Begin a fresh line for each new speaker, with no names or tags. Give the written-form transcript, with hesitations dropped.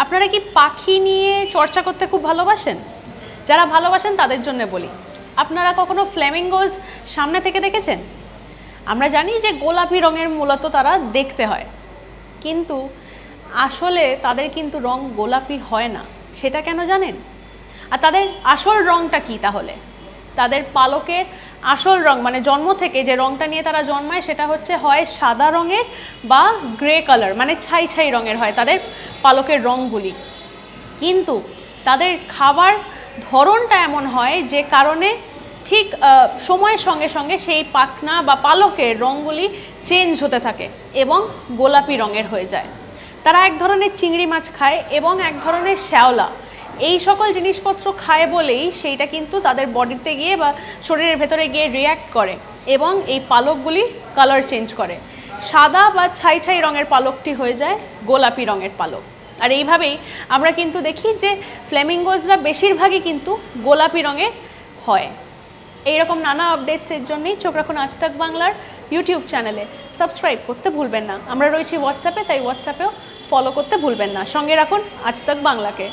আপনারা কি পাখি নিয়ে চর্চা করতে খুব ভালোবাসেন? যারা ভালোবাসেন তাদের জন্য বলি, আপনারা কখনো ফ্ল্যামিঙ্গোজ সামনে থেকে দেখেছেন? আমরা জানি যে গোলাপি রঙের মূলত তারা দেখতে হয়, কিন্তু আসলে তাদের কিন্তু রং গোলাপি হয় না। সেটা কেন জানেন? আর তাদের আসল রংটা কি তাহলে? তাদের পালকের আসল রং মানে জন্ম থেকে যে রংটা নিয়ে তারা জন্মায় সেটা হচ্ছে হয় সাদা রঙের বা গ্রে কালার, মানে ছাই ছাই রঙের হয় তাদের পালকের রঙগুলি। কিন্তু তাদের খাবার ধরনটা এমন হয় যে কারণে ঠিক সময়ের সঙ্গে সঙ্গে সেই পাখনা বা পালকের রঙগুলি চেঞ্জ হতে থাকে এবং গোলাপি রঙের হয়ে যায়। তারা এক ধরনের চিংড়ি মাছ খায় এবং এক ধরনের শ্যাওলা, এই সকল জিনিসপত্র খায় বলেই সেইটা কিন্তু তাদের বডিতে গিয়ে বা শরীরের ভেতরে গিয়ে রিয়্যাক্ট করে এবং এই পালকগুলি কালার চেঞ্জ করে। সাদা বা ছাই ছাই রঙের পালকটি হয়ে যায় গোলাপি রঙের পালক। আর এইভাবেই আমরা কিন্তু দেখি যে ফ্ল্যামিঙ্গোজরা বেশিরভাগই কিন্তু গোলাপি রঙের হয়। এইরকম নানা আপডেটসের জন্যই চোখ রাখুন আজ তাক বাংলার ইউটিউব চ্যানেলে। সাবস্ক্রাইব করতে ভুলবেন না। আমরা রয়েছি হোয়াটসঅ্যাপে, তাই হোয়াটসঅ্যাপেও ফলো করতে ভুলবেন না। সঙ্গে রাখুন আজ তাক বাংলাকে।